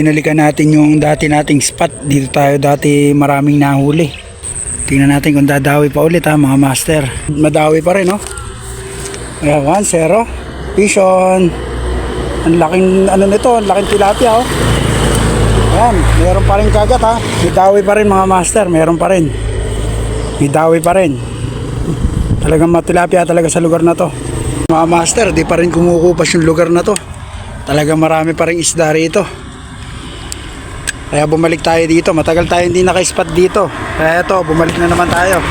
Pinalikan natin yung dati nating spot. Dito tayo dati maraming nahuli. Tingnan natin kung dadawi pa ulit ha mga master. Madawi pa rin no. Ayan, 1-0. Fish on. Ang laking ano nito, ang laking tilapia oh. Ayan, meron pa rin kagat ha. May dawi pa rin mga master, meron pa rin. May dawi pa rin. Talagang matilapia talaga sa lugar na to. Mga master, di pa rin kumukupas yung lugar na to. Talagang marami pa rin isda rito. Kaya bumalik tayo dito. Matagal tayo hindi naka-spot dito. Kaya ito, bumalik na naman tayo.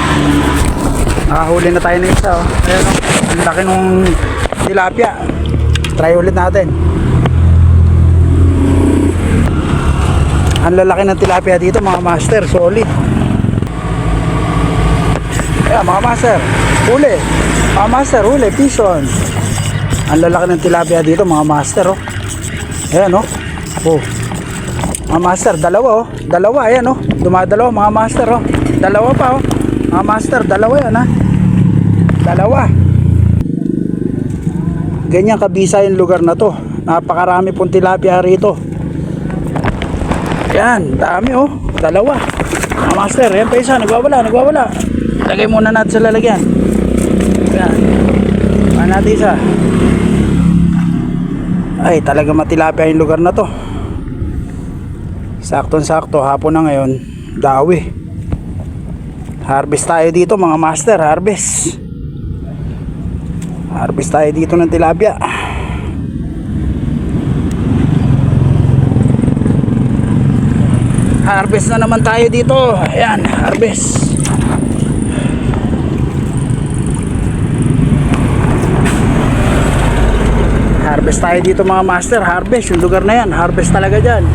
Nakahuli na tayo na isa oh. Ayan oh, ang laki nung tilapia. Try ulit natin. Ang lalaki ng tilapia dito mga master. Solid. Ayan mga master, huli. Mga master, huli, pison. Ang lalaki ng tilapia dito mga master oh. Ayan oh. Oh. Mga master, dalawa oh. Dalawa, ayan oh. Dumadalawa mga master oh. Dalawa pa oh. Mga master, dalawa yan ha. Dalawa. Ganyan kabisa yung lugar na to. Napakarami pong tilapia rito. Ayan, dami oh. Dalawa. Mga master, yan pa isa. Nagwawala. Lagay muna natin sa lalagyan. Ayan. Paano natin isa? Ay, talaga matilapia yung lugar na to. Saktong-sakto, hapon na ngayon. Dawi. Harvest tayo dito mga master. Harvest tayo dito ng tilapia. Harvest na naman tayo dito. Ayan, harvest. Harvest tayo dito mga master. Harvest, yung lugar na yan. Harvest talaga dyan.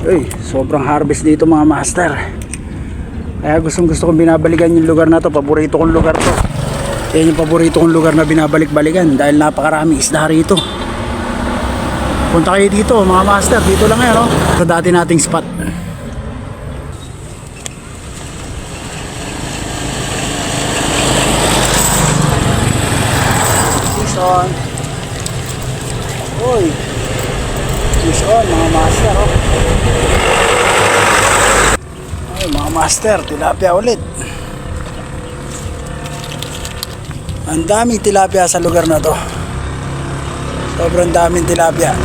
Uy, sobrang harvest dito mga master. Kaya gusto kong binabalikan yung lugar na to. Paborito kong lugar to. Yan yung paborito kong lugar na binabalik-balikan dahil napakarami isda rito. Punta kayo dito mga master. Dito lang yan oh. Sa dati nating spot. Fish on. Uy, fish on mga master oh. Ay mga master, tilapia ulit. Ang daming tilapia sa lugar na to. Sobrang daming tilapia.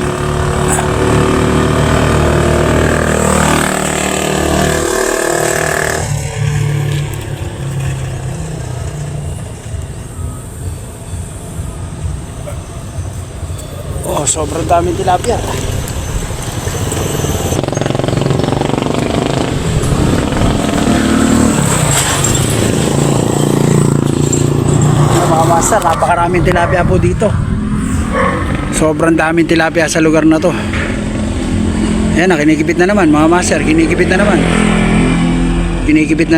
Oh, sobrang daming tilapia. Mga master, napakaraming tilapia po dito. Sobrang daming tilapia sa lugar na to. Ayan, kinikipit na naman mga master. Kinikipit na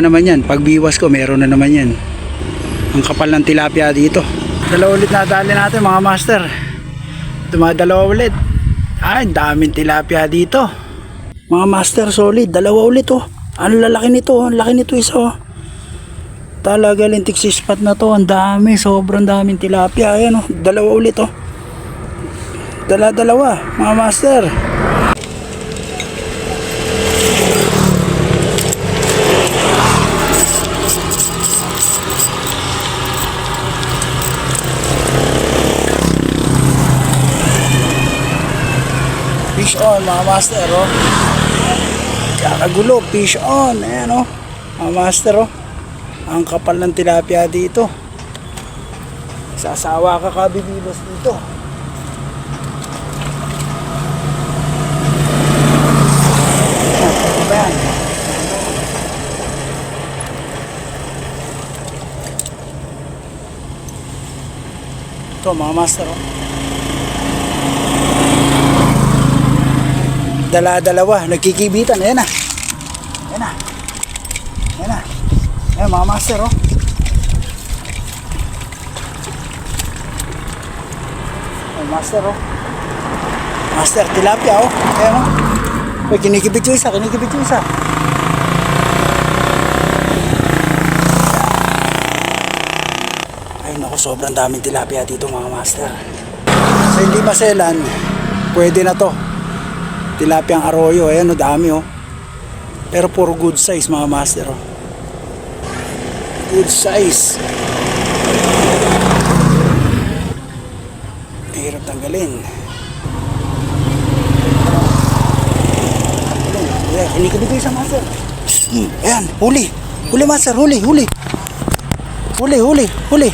naman yan. Pag biwas ko meron na naman yan. Ang kapal ng tilapia dito. Dalawa ulit na dali natin mga master. Dumadalawa ulit. Ay, daming tilapia dito. Mga master, solid. Dalawa ulit oh. Ang lalaki nito. Ang laki nito isa oh. Talaga lintik si spot na to. Ang dami, sobrang daming tilapia. Ayan oh, dalawa ulit oh. Dalawa mga master. Fish on mga master oh. Kakagulo, fish on. Ayan oh, mga master oh. Ang kapal ng tilapia dito. Sasawa ka kabibilos dito. Ano ba yan? Ito mga master oh. Dalawa, nagkikibitan. Ayan na. Ayan mga master oh. Ayan master oh. Master tilapia oh. Ayan oh. Uy, kinikibit yung isa. Ay naku, sobrang daming tilapia dito mga master. Sa hindi maselan, pwede na to. Tilapia ang arroyo, ayan o, dami o. Pero puro good size mga master o. Good size. Hirap tanggalin. Ayan, kinikibig sa master. Ayan, huli. Huli master, huli, huli. Huli, huli, huli.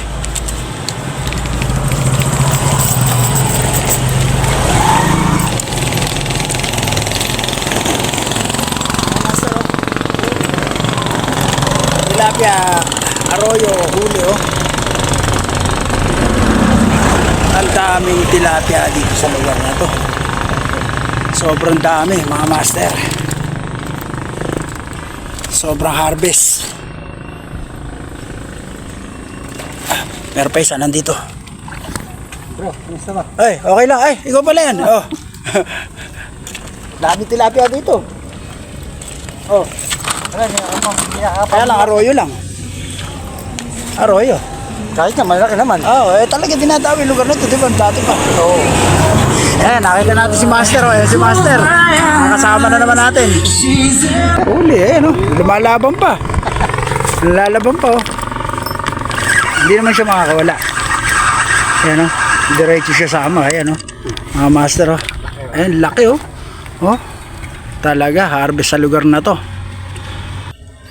Tilapia, arroyo, huli oh. Ang daming tilapia dito sa lugar na to. Sobrang dami mga master. Sobrang harvest. Meron pa isa nandito. Bro, kamusta ba? Ay, okay lang. Ay, ikaw pala yan. Oh. Dami tilapia dito. Oh. Kaya lang, arroyo lang. Arroyo. Kahit na, malaki naman. Oh, talaga dinadawi lugar na ito, di ba? Dati pa. Oo. Ayan, nakita natin si Master. Oh. Ayan si Master. Nakasama na naman natin. Huli, ayan oh. Lumalaban pa. Lalaban pa oh. Hindi naman siya makakawala. Ayan oh. Diretso siya sama. Ayan oh. Mga Master oh. Ayan, laki oh. Oh. Talaga, harvest sa lugar na to.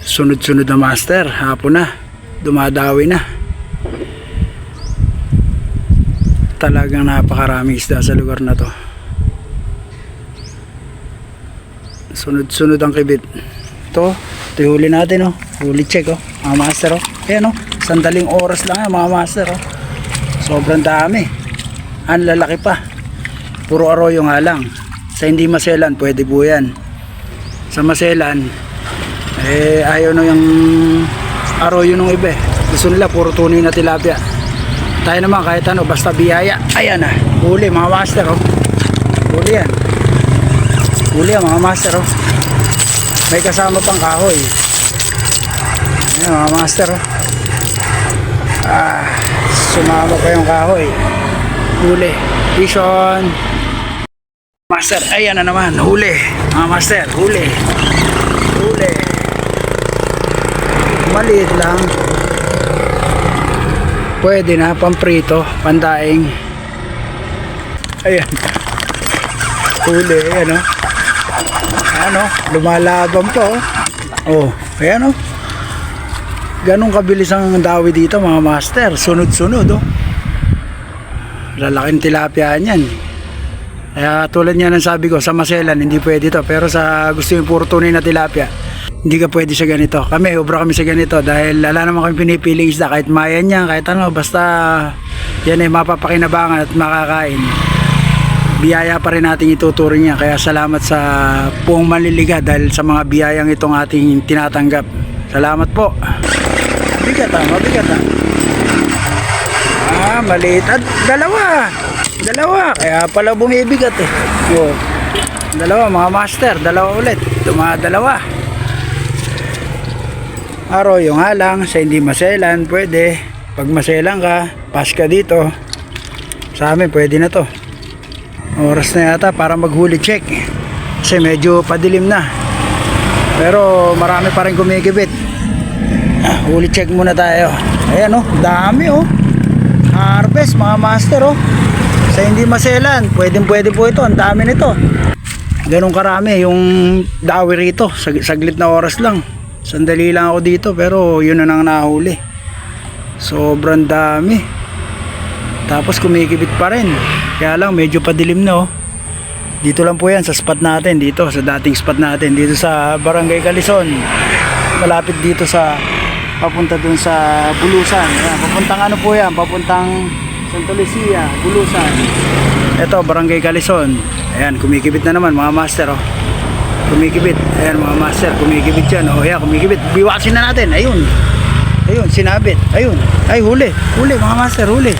Sunod-sunod na Master. Hapon na. Dumadawi na. Talagang napakaraming isda sa lugar na to. Sunod-sunod ang kibit. Ito yung huli natin oh. Huli check oh. Mga master oh. Ayan oh. Sandaling oras lang yan mga master oh. Sobrang dami. Ang lalaki pa. Puro arroyo nga lang. Sa hindi maselan pwede po yan. Sa maselan ayaw na yung arroyo nung iba eh. Gusto nila puro tunay na tilapia. Tayo naman kahit ano basta biyaya. Ayan na. Huli mga master oh. Huli yan. Huli yan mga master oh. May kasama pang kahoy. Ayan mga master oh. Sumama pa yung kahoy. Huli. Vision. Master. Ayan na naman. Huli. Mga master. Huli. Huli. Maliit lang. Pwede na, pamprito, pandaing. Ayan. Huli, ayan o. Ayan o, lumalaban pa o. Oh, ayan o. Ganong kabilis ang dawi dito mga master. Sunod-sunod o. Lalaking tilapia yan. Kaya tulad niya ng sabi ko, sa maselan hindi pwede to. Pero sa gusto yung puro tunay na tilapia, hindi ka pwede sa ganito. Kami, obra kami sa ganito dahil wala naman kami pinipiling isda kahit mayan yan, kahit ano, basta yan ay mapapakinabangan at makakain. Biyaya pa rin natin ituturing niya. Kaya salamat sa buong manliliga dahil sa mga biyayang itong ating tinatanggap. Salamat po. Mabigat ha, mabigat ha. Maliit. At dalawa. Dalawa. Kaya pala bumibigat eh. Oh. Dalawa mga master, dalawa ulit. Dalawa. Arroyo nga lang, sa hindi maselan, pwede. Pag maselan ka, pass ka dito. Sa amin, pwede na to. Oras na yata para maghuli check. Kasi medyo padilim na. Pero marami pa rin kumikibit. Huli check muna tayo. Ayan oh, dami oh. Harvest mga master oh. Sa hindi maselan, pwede po ito. Ang dami nito. Ganun karami yung dawi rito. Saglit na oras lang. Sandali lang ako dito pero yun na nang nahuli. Sobrang dami. Tapos kumikibit pa rin. Kaya lang medyo padilim na oh. Dito lang po yan sa spot natin. Dito sa dating spot natin. Dito sa Barangay Calison. Malapit dito sa papunta dun sa Bulusan. Ayan, papuntang ano po yan. Papuntang Santa Lucia, Bulusan. Ito Barangay Calison. Ayan kumikibit na naman mga master oh. Kumikibit. Ayan mga master, kumikibit yan. O, ayan, kumikibit. Biwasin na natin. Ayun. Ayun, sinabit. Ayun. Ay, huli. Huli, mga master, huli.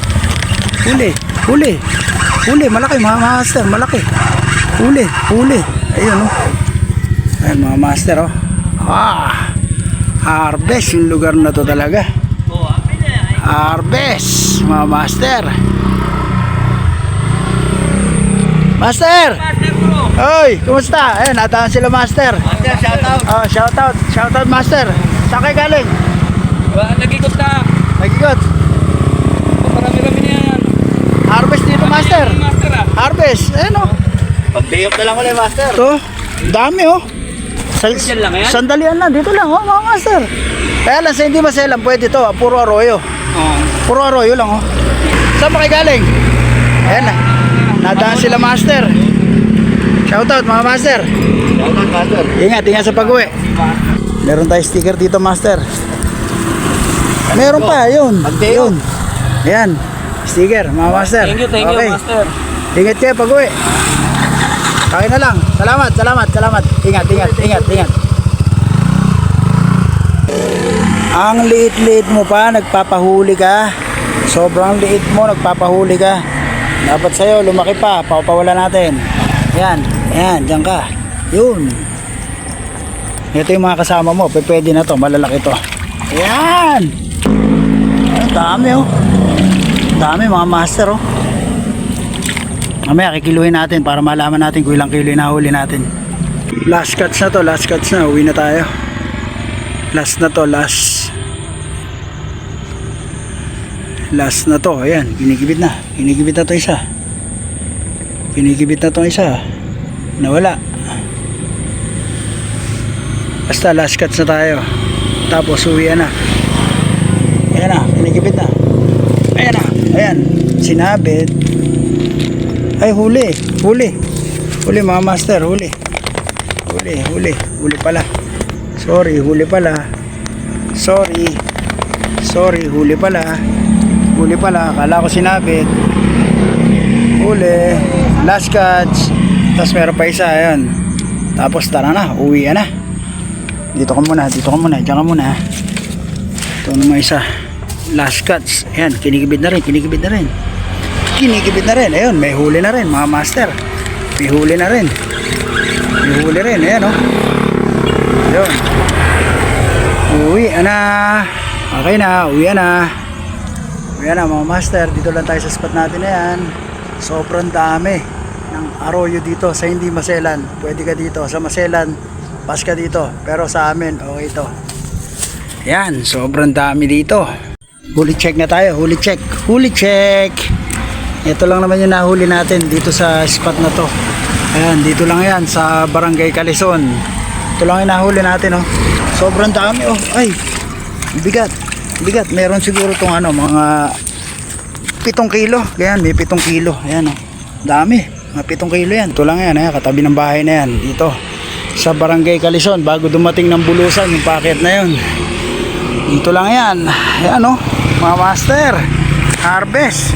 Huli. Huli. Huli, malaki, mga master, malaki. Huli. Huli. Ayun, oh. Ayan, mga master, oh. Harvest yung lugar na to talaga. Harvest, mga master. Master! Master bro. Hoy, kumusta? Ayun, nataan sila master. Master, shout out. Oh, shout out master. Saan kayo galing? Nag-ikot na. Nagikot. Marami-rami na yan. Harvest dito master. Master ah. Harvest, ayun oh. Pag-day off na lang ulit, master. Ito, dami oh. Yan lang yan? Sandalian lang, dito lang oh, mga master. Kaya lang sa hindi maselan, pwede to, puro arroyo. Oo. Puro arroyo lang oh. Saan ba kayo galing? Ayan na. Nadaan sila master. Shoutout mga master. Shout out, master. Ingat sa pag-uwi. Meron tayo sticker dito master. Meron pa, yun. Mag-day Yun. Ayan. Sticker mga master. Thank you, Okay. master. Ingat kayo pag-uwi. Kaya na lang. Salamat. Ingat. Ang liit-liit mo pa, nagpapahuli ka. Sobrang liit mo, nagpapahuli ka. Dapat sa'yo, lumaki pa, papawala natin. Yan, dyan ka. Yun. Ito yung mga kasama mo, pwede na to, malalaki to. Yan. Ang dami oh. Dami mga master oh. Mamaya kikiluhin natin para malaman natin kung ilang kilo yung nahuli natin. Last cuts na, uwi na tayo. Last na to, ayan, kinigibit na to isa. Nawala. Basta last cuts na tayo. Tapos uwi na. Ayan na, kinigibit na. Ayan, sinabit. Ay, huli mga master, huli pala. Sorry, huli pala. Akala ko sinabit. Huli. Last catch. Tapos meron pa isa, ayun. Tapos tara na, uwi na. Dito ka muna. Diyan ka muna. Ito naman isa. Last catch. Ayan, kinigibit na rin. Ayun, may huli na rin, mga master. May huli rin. Ayan oh. Ayun. Uwi na. Okay na, uwi na mga master. Dito lang tayo sa spot natin na yan. Sobrang dami ng arroyo dito sa hindi maselan. Pwede ka dito sa maselan, pas ka dito. Pero sa amin, okay to. Yan, sobrang dami dito. Huli check na tayo, huli check. Ito lang naman yung nahuli natin dito sa spot na to. Ayan, dito lang yan sa Barangay Calison. Ito lang yung nahuli natin oh. Sobrang dami oh. Ay, bigat. Meron siguro tong mga 7 kilo. Ayan, may 7 kilo. Ayan oh. Dami. Mga 7 kilo yan. Ito lang yan, katabi ng bahay na yan. Dito sa Barangay Calison, bago dumating ng bulusan yung packet na yun. Dito lang yan. Ayan oh, mga master. Harvest.